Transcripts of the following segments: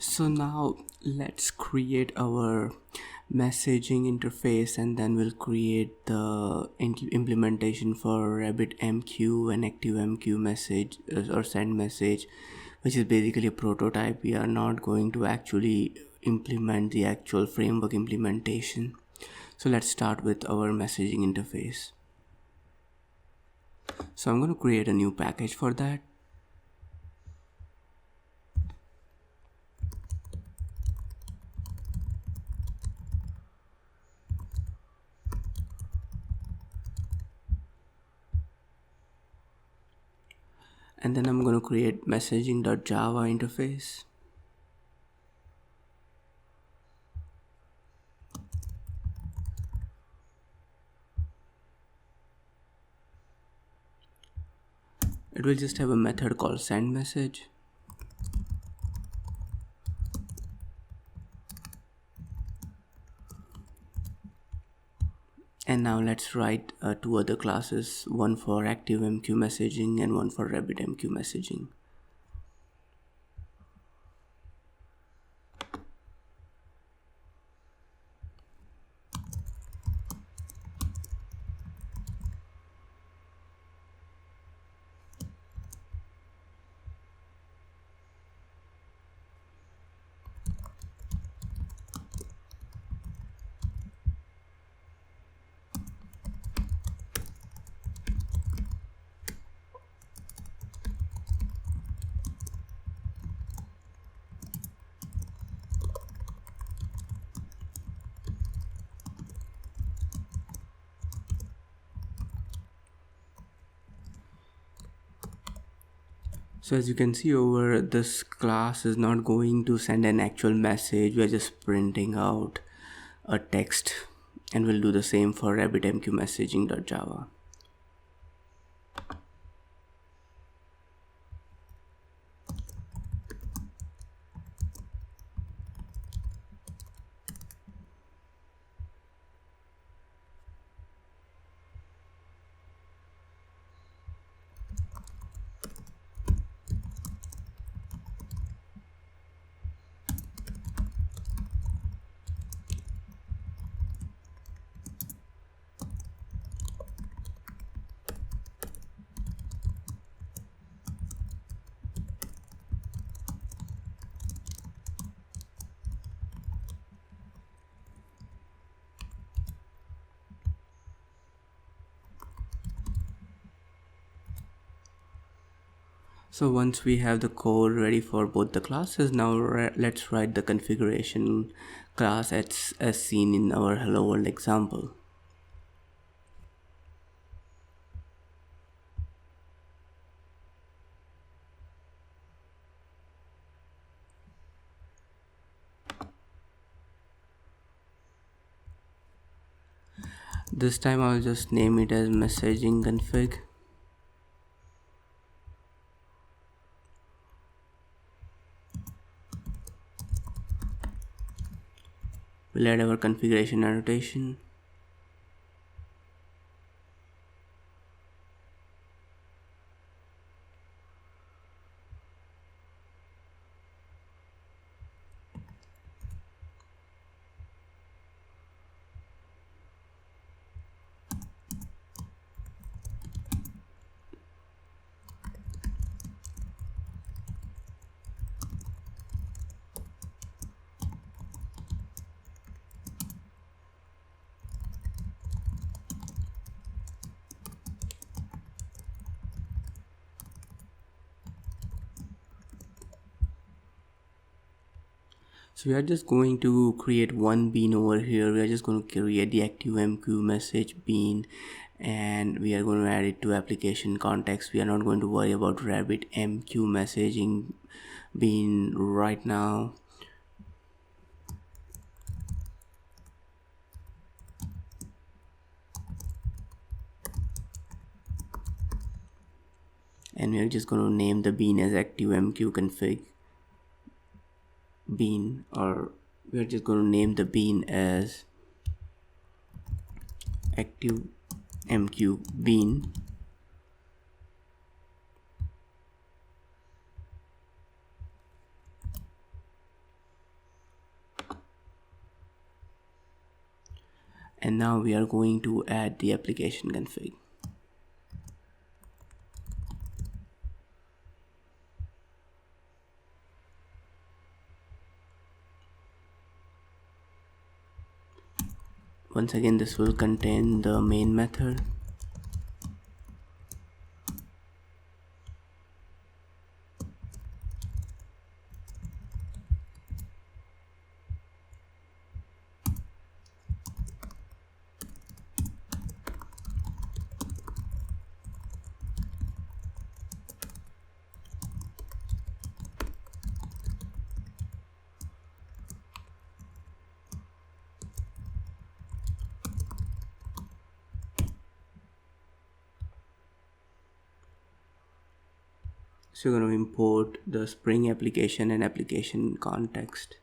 So now let's create our messaging interface, and then we'll create the implementation for RabbitMQ and ActiveMQ message or send message, which is basically a prototype. We are not going to actually implement the actual framework implementation. So let's start with our messaging interface. So I'm going to create a new package for that. And then I'm going to create messaging.java interface. It will just have a method called send message. And now let's write two other classes, one for ActiveMQ messaging and one for RabbitMQ messaging. So as you can see over, this class is not going to send an actual message. We are just printing out a text, and we'll do the same for RabbitMQ messaging.java. So once we have the code ready for both the classes, now let's write the configuration class as seen in our hello world example. This time I'll just name it as messaging config. We'll add our configuration annotation. So we are just going to create one bean over here. We are just going to create the ActiveMQ message bean, and we are going to add it to application context. We are not going to worry about RabbitMQ messaging bean right now. And we are just going to name the bean as ActiveMQ config bean, or we are just going to name the bean as ActiveMQ bean. And now we are going to add the application config. Once again, this will contain the main method. So you're going to import the Spring application and application context.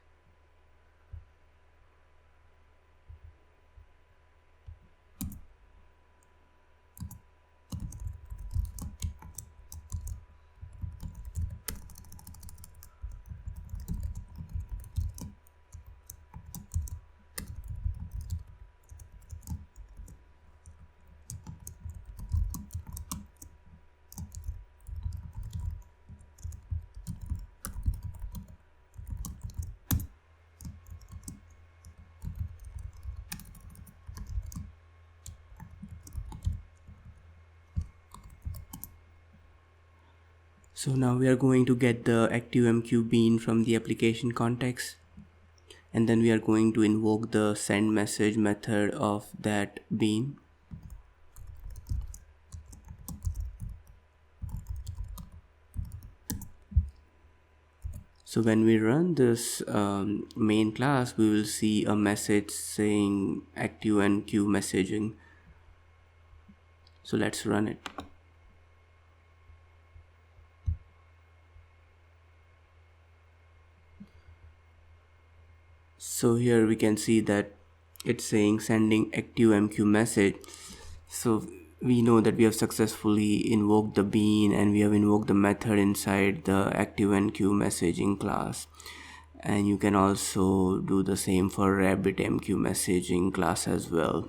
So now we are going to get the ActiveMQ bean from the application context, and then we are going to invoke the send message method of that bean. So when we run this main class, we will see a message saying ActiveMQ messaging. So let's run it. So here we can see that it's saying sending ActiveMQ message. So we know that we have successfully invoked the bean, and we have invoked the method inside the ActiveMQ messaging class. And you can also do the same for RabbitMQ messaging class as well.